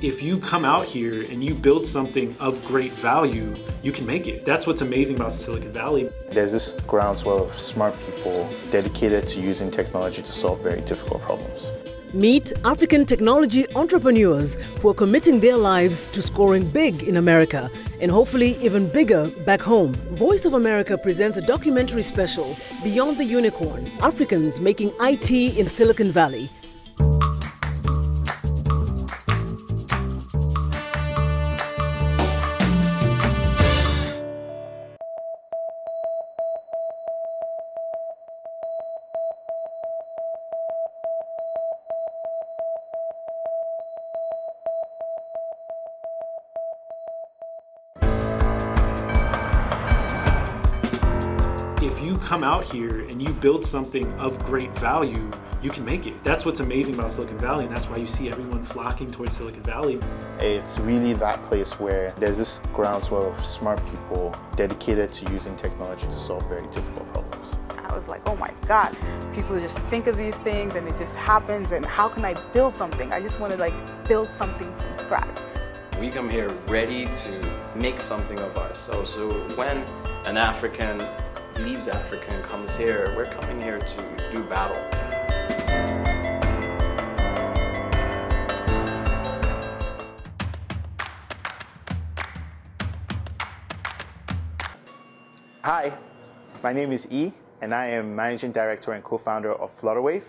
If you come out here and you build something of great value, you can make it. That's what's amazing about Silicon Valley. There's this groundswell of smart people dedicated to using technology to solve very difficult problems. Meet African technology entrepreneurs who are committing their lives to scoring big in America and hopefully even bigger back home. Voice of America presents a documentary special, Beyond the Unicorn, Africans Making IT in Silicon Valley. If you come out here and you build something of great value, you can make it. That's what's amazing about Silicon Valley, and that's why you see everyone flocking towards Silicon Valley. It's really that place where there's this groundswell of smart people dedicated to using technology to solve very difficult problems. I was like, oh my God, people just think of these things and it just happens, and how can I build something? I just want to build something from scratch. We come here ready to make something of ourselves. So when an African leaves Africa and comes here, we're coming here to do battle. Hi, my name is E, and I am Managing Director and co-founder of Flutterwave.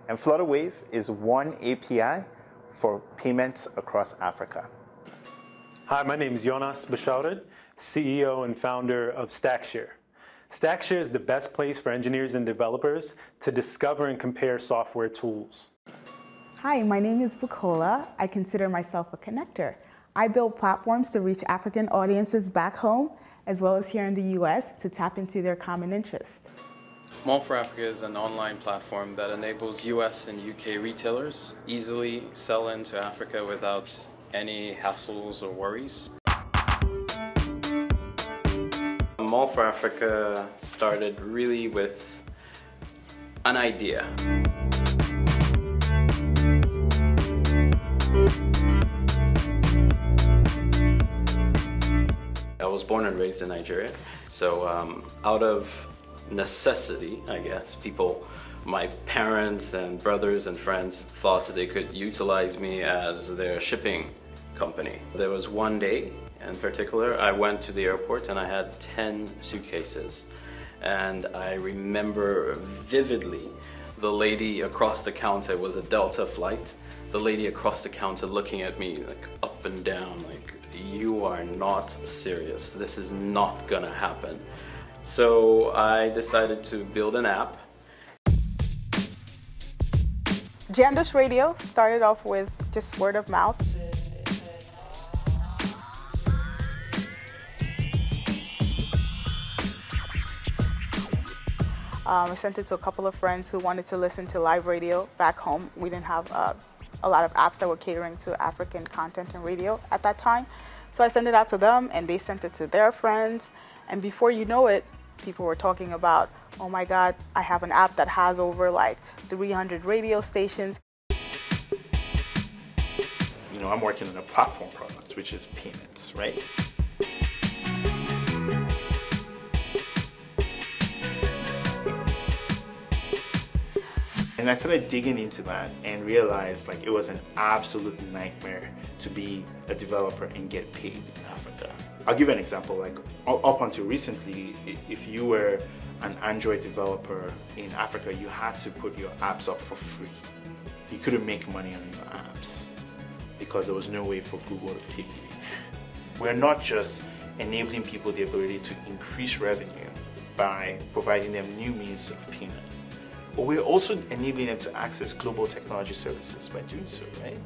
And Flutterwave is one API for payments across Africa. Hi, my name is Jonas Beshouted, CEO and founder of StackShare. StackShare is the best place for engineers and developers to discover and compare software tools. Hi, my name is Bukola. I consider myself a connector. I build platforms to reach African audiences back home, as well as here in the US, to tap into their common interests. Morph for Africa is an online platform that enables US and UK retailers easily sell into Africa without any hassles or worries. Morph for Africa started really with an idea. I was born and raised in Nigeria, so out of necessity, I guess, my parents and brothers and friends thought they could utilize me as their shipping company. There was one day in particular, I went to the airport and I had 10 suitcases. And I remember vividly the lady across the counter, it was a Delta flight, the lady across the counter looking at me up and down, you are not serious, this is not gonna happen. So I decided to build an app. Jandos Radio started off with just word of mouth. I sent it to a couple of friends who wanted to listen to live radio back home. We didn't have a lot of apps that were catering to African content and radio at that time. So I sent it out to them and they sent it to their friends. And before you know it, people were talking about, oh my God, I have an app that has over 300 radio stations. You know, I'm working on a platform product, which is payments, right? And I started digging into that and realized it was an absolute nightmare to be a developer and get paid in Africa. I'll give you an example. Up until recently, if you were an Android developer in Africa, you had to put your apps up for free. You couldn't make money on your apps because there was no way for Google to pay you. We're not just enabling people the ability to increase revenue by providing them new means of payment, but we're also enabling them to access global technology services by doing so, right?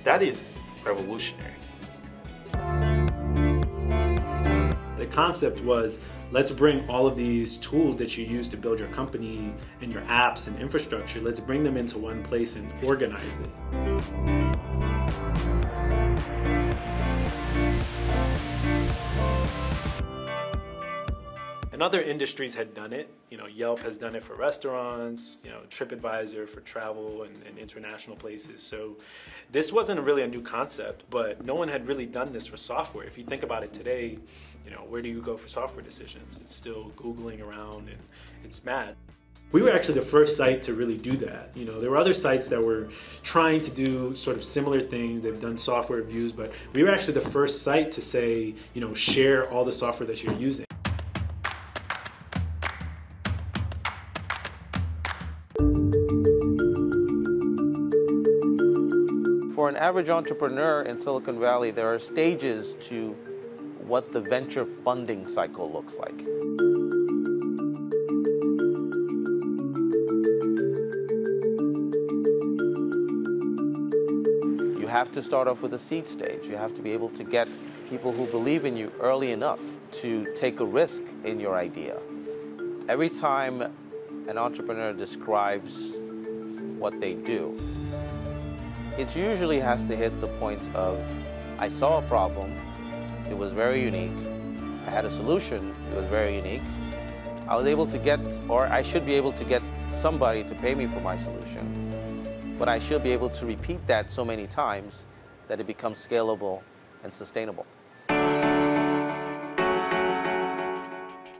That is revolutionary. The concept was, let's bring all of these tools that you use to build your company and your apps and infrastructure, let's bring them into one place and organize it. And other industries had done it. Yelp has done it for restaurants, TripAdvisor for travel and international places. So this wasn't really a new concept, but no one had really done this for software. If you think about it today, where do you go for software decisions? It's still Googling around, and it's mad. We were actually the first site to really do that. There were other sites that were trying to do sort of similar things. They've done software reviews, but we were actually the first site to say, share all the software that you're using. For an average entrepreneur in Silicon Valley, there are stages to what the venture funding cycle looks like. You have to start off with a seed stage. You have to be able to get people who believe in you early enough to take a risk in your idea. Every time an entrepreneur describes what they do, it usually has to hit the points of, I saw a problem, it was very unique, I had a solution, it was very unique, I was able to get, or I should be able to get somebody to pay me for my solution, but I should be able to repeat that so many times that it becomes scalable and sustainable.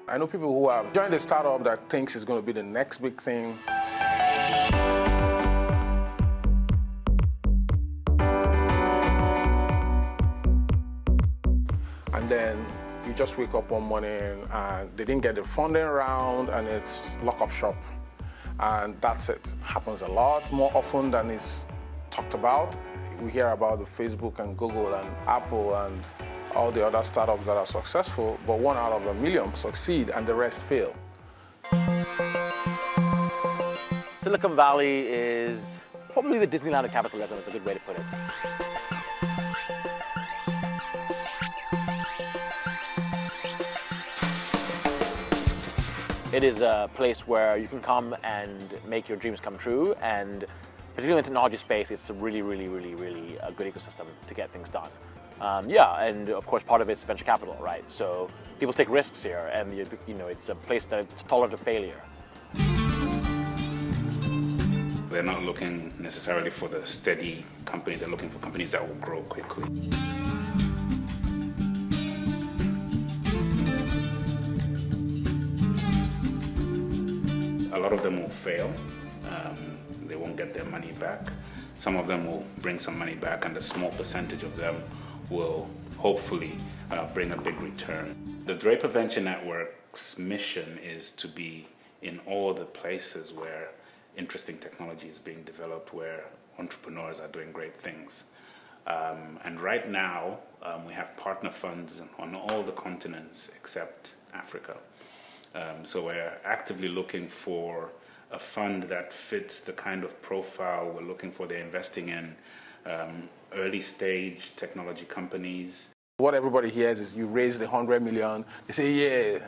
I know people who have joined a startup that thinks it's going to be the next big thing. And then you just wake up one morning and they didn't get the funding round and it's lock up shop. And that's it. Happens a lot more often than it's talked about. We hear about the Facebook and Google and Apple and all the other startups that are successful, but 1 out of a million succeed and the rest fail. Silicon Valley is probably the Disneyland of capitalism, is a good way to put it. It is a place where you can come and make your dreams come true, and particularly in the technology space, it's a really a good ecosystem to get things done. Yeah, and of course part of it's venture capital, right? So people take risks here, and it's a place that's tolerant of failure. They're not looking necessarily for the steady company, they're looking for companies that will grow quickly. A lot of them will fail. They won't get their money back. Some of them will bring some money back, and a small percentage of them will hopefully bring a big return. The Draper Venture Network's mission is to be in all the places where interesting technology is being developed, where entrepreneurs are doing great things. And right now, we have partner funds on all the continents except Africa. So we're actively looking for a fund that fits the kind of profile we're looking for. They're investing in early stage technology companies. What everybody hears is you raised 100 million, they say, yeah.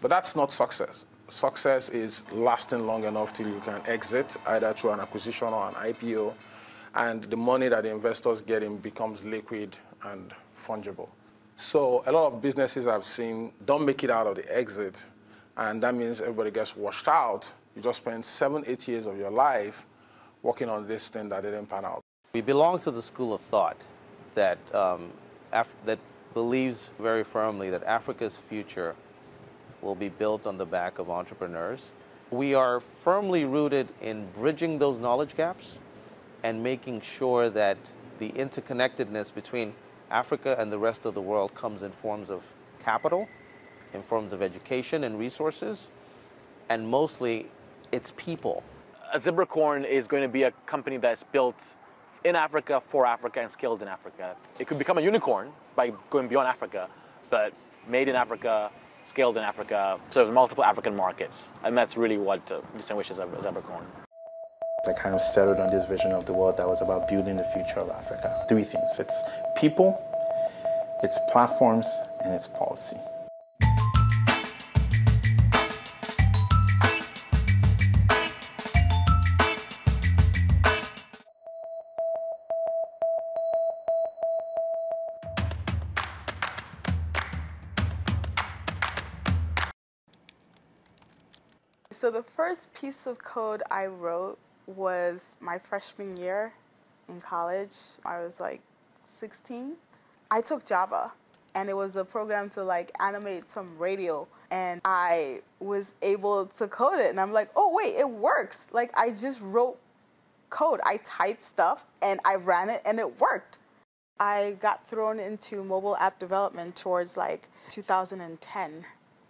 But that's not success. Success is lasting long enough till you can exit, either through an acquisition or an IPO, and the money that the investors get in becomes liquid and fungible. So a lot of businesses I've seen don't make it out of the exit, and that means everybody gets washed out. You just spend 7-8 years of your life working on this thing that didn't pan out. We belong to the school of thought that, that believes very firmly that Africa's future will be built on the back of entrepreneurs. We are firmly rooted in bridging those knowledge gaps and making sure that the interconnectedness between Africa and the rest of the world comes in forms of capital, in forms of education and resources, and mostly it's people. Zebracorn is going to be a company that's built in Africa, for Africa, and scaled in Africa. It could become a unicorn by going beyond Africa, but made in Africa, scaled in Africa, serves multiple African markets. And that's really what distinguishes Zebracorn. I kind of settled on this vision of the world that was about building the future of Africa. 3 things. It's people, it's platforms, and it's policy. So the first piece of code I wrote was my freshman year in college. I was like 16. I took Java, and it was a program to like animate some radio, and I was able to code it, and I'm like, oh wait, it works. Like I just wrote code. I typed stuff and I ran it and it worked. I got thrown into mobile app development towards like 2010,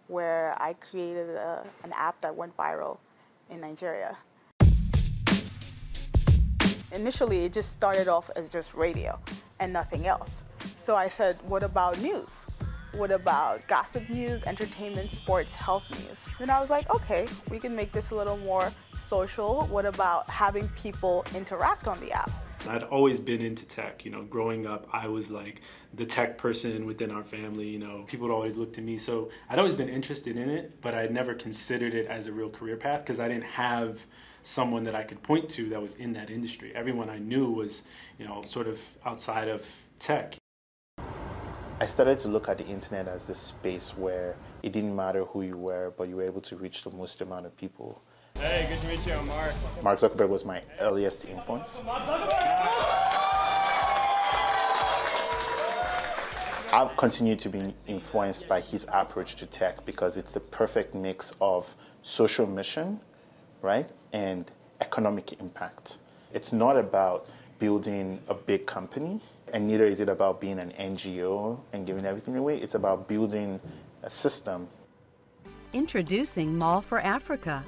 where I created an app that went viral in Nigeria. Initially, it just started off as just radio and nothing else. So I said, what about news? What about gossip news, entertainment, sports, health news? Then I was like, okay, we can make this a little more social. What about having people interact on the app? I'd always been into tech. Growing up, I was like the tech person within our family. People would always look to me. So I'd always been interested in it, but I'd never considered it as a real career path because I didn't have someone that I could point to that was in that industry. Everyone I knew was, sort of outside of tech. I started to look at the internet as this space where it didn't matter who you were, but you were able to reach the most amount of people. Hey, good to meet you, I'm Mark. Mark Zuckerberg was my earliest influence. I've continued to be influenced by his approach to tech because it's the perfect mix of social mission, right, and economic impact. It's not about building a big company, and neither is it about being an NGO and giving everything away. It's about building a system. Introducing Morph for Africa,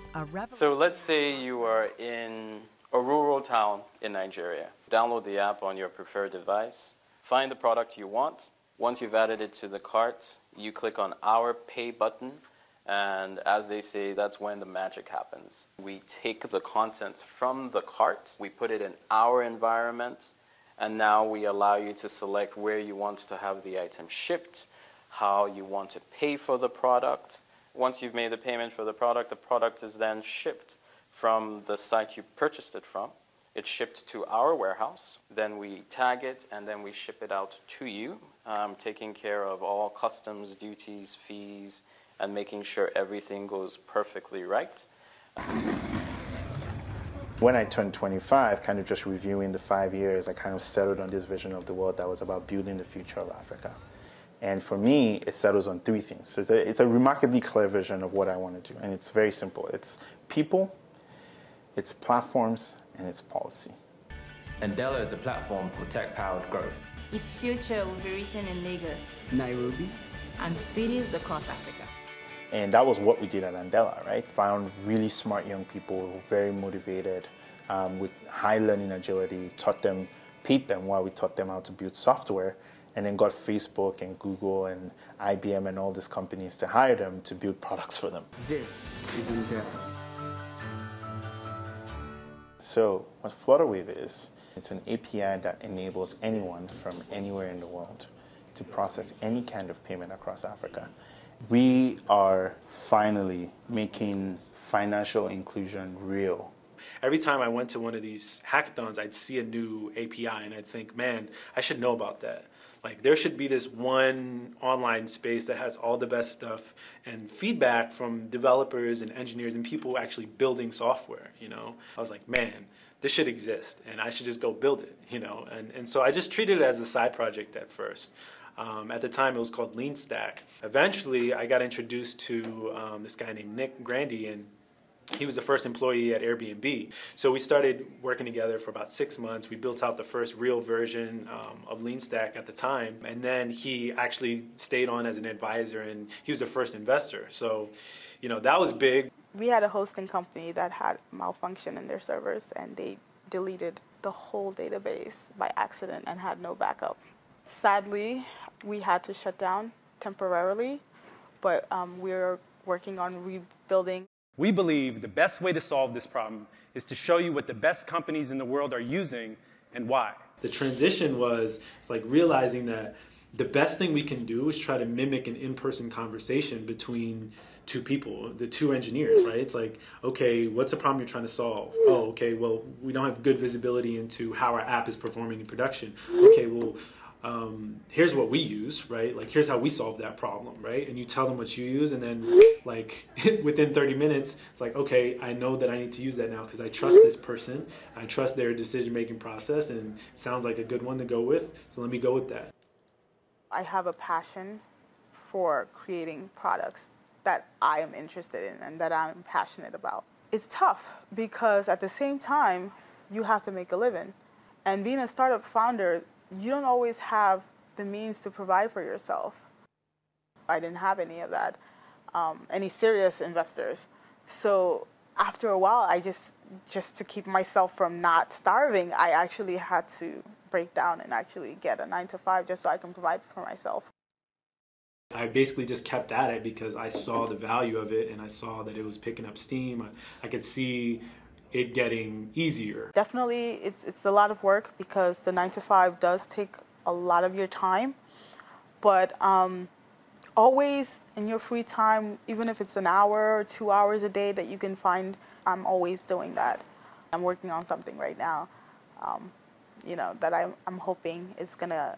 So let's say you are in a rural town in Nigeria. Download the app on your preferred device, find the product you want. Once you've added it to the cart, you click on Our Pay button, and as they say, that's when the magic happens. We take the content from the cart, we put it in our environment, and now we allow you to select where you want to have the item shipped, how you want to pay for the product. Once you've made the payment for the product is then shipped from the site you purchased it from. It's shipped to our warehouse. Then we tag it, and then we ship it out to you, taking care of all customs, duties, fees, and making sure everything goes perfectly right. When I turned 25, kind of just reviewing the 5 years, I kind of settled on this vision of the world that was about building the future of Africa. And for me, it settles on three things. So it's a remarkably clear vision of what I want to do. And it's very simple. It's people, it's platforms, and it's policy. Andela is a platform for tech-powered growth. Its future will be written in Lagos, Nairobi, and cities across Africa. And that was what we did at Andela, right? Found really smart young people, very motivated, with high learning agility, paid them while we taught them how to build software, and then got Facebook and Google and IBM and all these companies to hire them to build products for them. This is Andela. So what Flutterwave is, it's an API that enables anyone from anywhere in the world to process any kind of payment across Africa. We are finally making financial inclusion real. Every time I went to one of these hackathons, I'd see a new API and I'd think, man, I should know about that. Like, there should be this one online space that has all the best stuff and feedback from developers and engineers and people actually building software, I was like, man, this should exist and I should just go build it, And so I just treated it as a side project at first. At the time, it was called Lean Stack. Eventually, I got introduced to this guy named Nick Grandy, and he was the first employee at Airbnb. So we started working together for about 6 months. We built out the first real version of Lean Stack at the time. And then he actually stayed on as an advisor, and he was the first investor. So, that was big. We had a hosting company that had malfunction in their servers, and they deleted the whole database by accident and had no backup. Sadly, we had to shut down temporarily, but we're working on rebuilding. We believe the best way to solve this problem is to show you what the best companies in the world are using and why. The transition it's like realizing that the best thing we can do is try to mimic an in-person conversation between two people, the two engineers, right? It's like, okay, what's the problem you're trying to solve? Oh, okay, well, we don't have good visibility into how our app is performing in production. Okay, well, here's what we use, right? Like, here's how we solve that problem, right? And you tell them what you use, and then like within 30 minutes, it's like, okay, I know that I need to use that now because I trust this person, I trust their decision-making process, and it sounds like a good one to go with, so let me go with that. I have a passion for creating products that I am interested in and that I'm passionate about. It's tough because at the same time, you have to make a living. And being a startup founder, you don't always have the means to provide for yourself. I didn't have any of that, any serious investors. So after a while, I just to keep myself from not starving, I actually had to break down and actually get a 9-to-5 just so I can provide for myself. I basically just kept at it because I saw the value of it and I saw that it was picking up steam. I could see it getting easier. Definitely, it's a lot of work because the 9-to-5 does take a lot of your time. But always in your free time, even if it's an hour or 2 hours a day that you can find, I'm always doing that. I'm working on something right now, that I'm hoping is gonna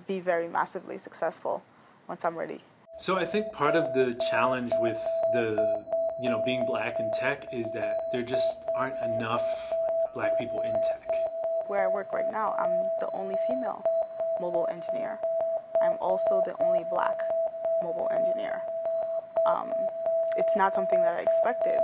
be very massively successful once I'm ready. So I think part of the challenge with being black in tech is that there just aren't enough black people in tech. Where I work right now, I'm the only female mobile engineer. I'm also the only black mobile engineer. It's not something that I expected.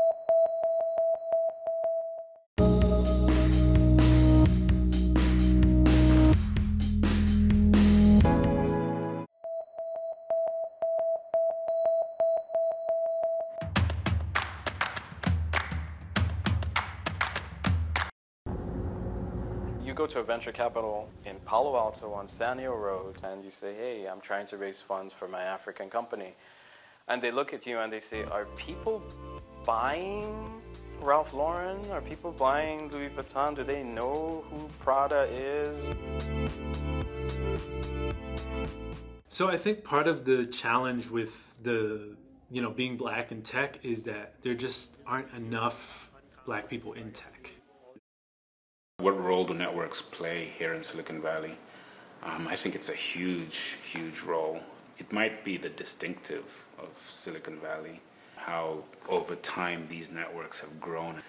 You go to a venture capital in Palo Alto on Sanio Road and you say, hey, I'm trying to raise funds for my African company. And they look at you and they say, are people buying Ralph Lauren? Are people buying Louis Vuitton? Do they know who Prada is? So I think part of the challenge with being black in tech is that there just aren't enough black people in tech. What role do networks play here in Silicon Valley? I think it's a huge, huge role. It might be the distinctive of Silicon Valley, how over time these networks have grown.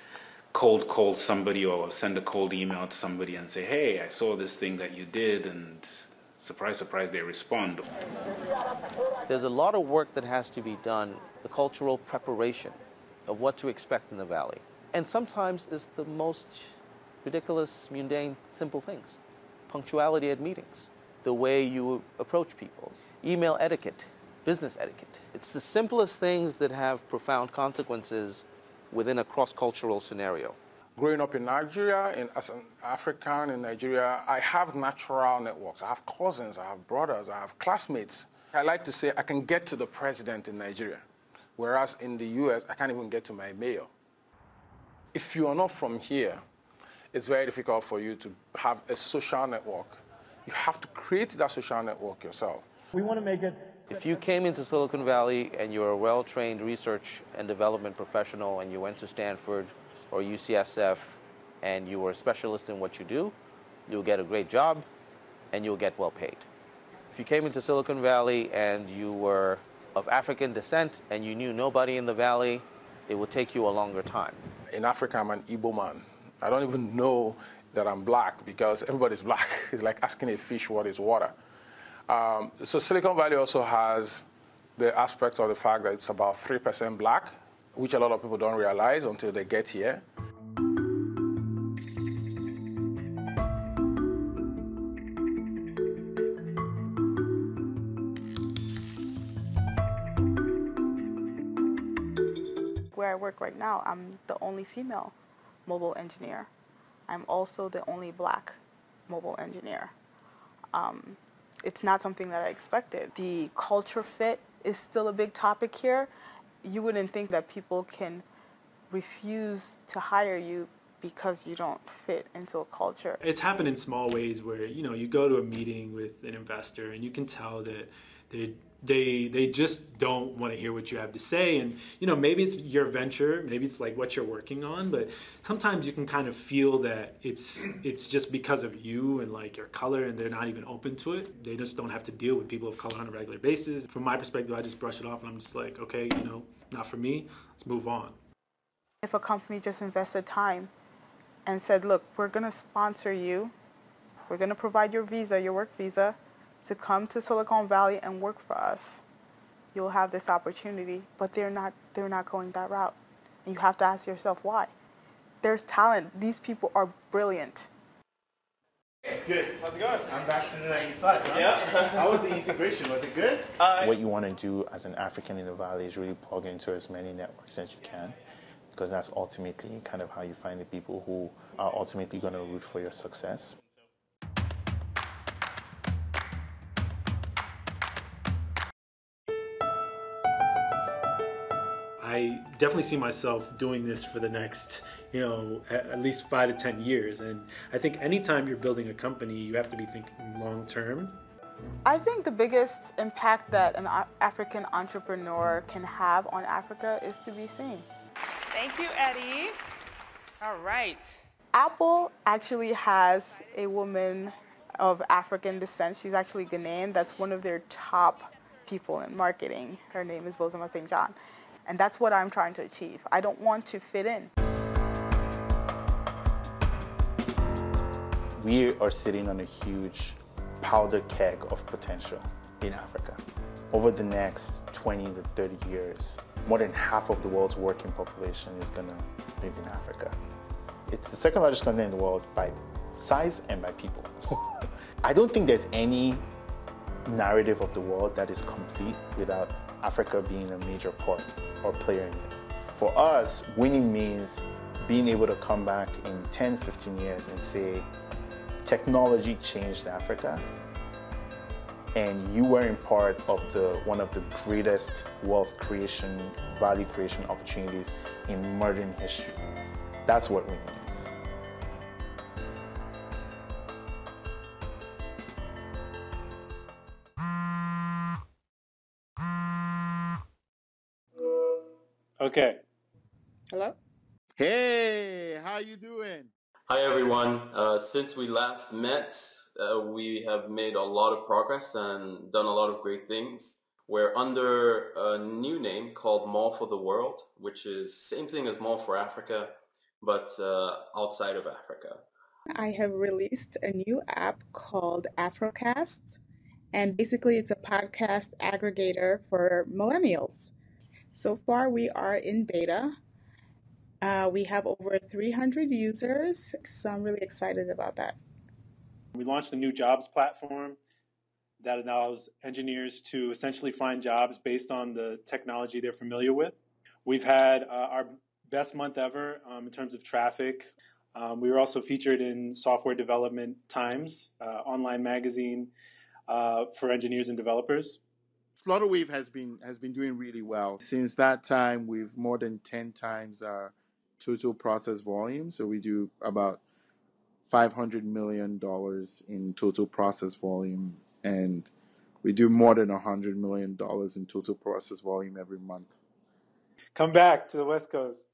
Cold call somebody or send a cold email to somebody and say, hey, I saw this thing that you did, and surprise, surprise, they respond. There's a lot of work that has to be done, the cultural preparation of what to expect in the Valley. And sometimes it's the most ridiculous, mundane, simple things. Punctuality at meetings, the way you approach people, email etiquette, business etiquette. It's the simplest things that have profound consequences within a cross-cultural scenario. Growing up in Nigeria, as an African in Nigeria, I have natural networks. I have cousins, I have brothers, I have classmates. I like to say I can get to the president in Nigeria, whereas in the US, I can't even get to my mayor. If you are not from here, it's very difficult for you to have a social network. You have to create that social network yourself. We want to make it... If you came into Silicon Valley and you're a well-trained research and development professional and you went to Stanford or UCSF and you were a specialist in what you do, you'll get a great job and you'll get well paid. If you came into Silicon Valley and you were of African descent and you knew nobody in the Valley, it would take you a longer time. In Africa, I'm an Igbo man. I don't even know that I'm black because everybody's black. It's like asking a fish what is water. So Silicon Valley also has the aspect of the fact that it's about 3% black, which a lot of people don't realize until they get here. Where I work right now, I'm the only female mobile engineer. I'm also the only black mobile engineer. It's not something that I expected. The culture fit is still a big topic here. You wouldn't think that people can refuse to hire you because you don't fit into a culture. It's happened in small ways where, you go to a meeting with an investor and you can tell that they They just don't want to hear what you have to say. And, you know, maybe it's your venture, maybe it's like what you're working on, but sometimes you can kind of feel that it's just because of you and like your color, and they're not even open to it. They just don't have to deal with people of color on a regular basis. From my perspective, I just brush it off and I'm just like, okay, you know, not for me, let's move on. If a company just invested time and said, look, we're going to sponsor you, we're going to provide your visa, your work visa, to come to Silicon Valley and work for us, you'll have this opportunity. But they're not going that route. And you have to ask yourself why. There's talent. These people are brilliant. It's good. How's it going? I'm back sitting at your side, huh? Yeah. How was the integration? Was it good? What you want to do as an African in the Valley is really plug into as many networks as you can, because that's ultimately kind of how you find the people who are ultimately going to root for your success. I definitely see myself doing this for the next, you know, at least 5 to 10 years. And I think anytime you're building a company, you have to be thinking long term. I think the biggest impact that an African entrepreneur can have on Africa is to be seen. Thank you, Eddie. All right. Apple actually has a woman of African descent. She's actually Ghanaian. That's one of their top people in marketing. Her name is Bozoma St. John. And that's what I'm trying to achieve. I don't want to fit in. We are sitting on a huge powder keg of potential in Africa. Over the next 20 to 30 years, more than half of the world's working population is going to live in Africa. It's the second largest continent in the world by size and by people. I don't think there's any narrative of the world that is complete without Africa being a major part or player in it. For us, winning means being able to come back in 10, 15 years and say, technology changed Africa, and you were in part of one of the greatest wealth creation, value creation opportunities in modern history. That's what winning is. Okay. Hello? Hey, how you doing? Hi everyone. Since we last met, we have made a lot of progress and done a lot of great things. We're under a new name called Morph for the World, which is same thing as Morph for Africa, but outside of Africa. I have released a new app called Afrocast, and basically it's a podcast aggregator for millennials. So far we are in beta. We have over 300 users, so I'm really excited about that. We launched a new jobs platform that allows engineers to essentially find jobs based on the technology they're familiar with. We've had our best month ever in terms of traffic. We were also featured in Software Development Times, online magazine for engineers and developers. Flutterwave has been doing really well. Since that time, we've more than 10 times our total process volume. So we do about $500 million in total process volume, and we do more than $100 million in total process volume every month. Come back to the West Coast.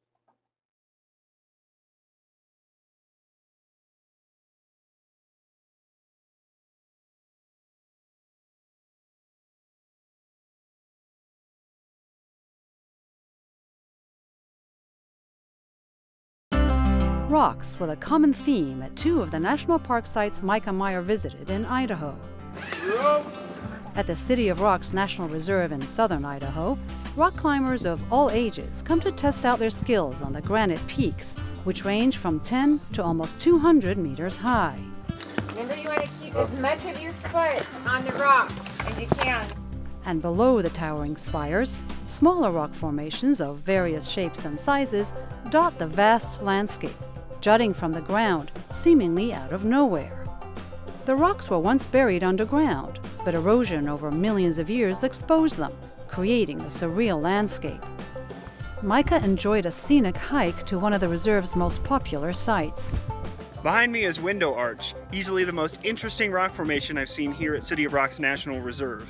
Rocks were a common theme at two of the national park sites Micah Meyer visited in Idaho. At the City of Rocks National Reserve in southern Idaho, rock climbers of all ages come to test out their skills on the granite peaks, which range from 10 to almost 200 meters high. Remember, you want to keep as much of your foot on the rock as you can. And below the towering spires, smaller rock formations of various shapes and sizes dot the vast landscape, jutting from the ground, seemingly out of nowhere. The rocks were once buried underground, but erosion over millions of years exposed them, creating the surreal landscape. Micah enjoyed a scenic hike to one of the reserve's most popular sites. Behind me is Window Arch, easily the most interesting rock formation I've seen here at City of Rocks National Reserve.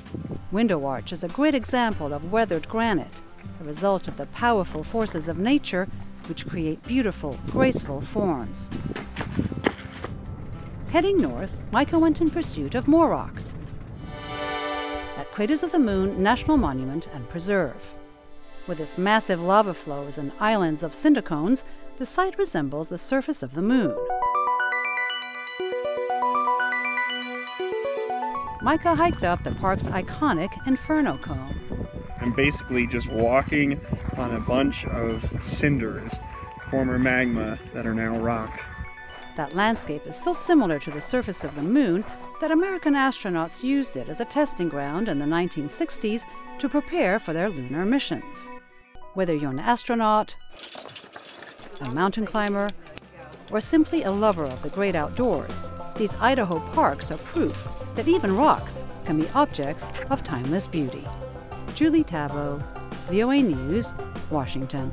Window Arch is a great example of weathered granite, a result of the powerful forces of nature which create beautiful, graceful forms. Heading north, Micah went in pursuit of more rocks at Craters of the Moon National Monument and Preserve. With its massive lava flows and islands of cinder cones, the site resembles the surface of the moon. Micah hiked up the park's iconic Inferno Cone. I'm basically just walking on a bunch of cinders, former magma that are now rock. That landscape is so similar to the surface of the moon that American astronauts used it as a testing ground in the 1960s to prepare for their lunar missions. Whether you're an astronaut, a mountain climber, or simply a lover of the great outdoors, these Idaho parks are proof that even rocks can be objects of timeless beauty. Julie Tavo, VOA News, Washington.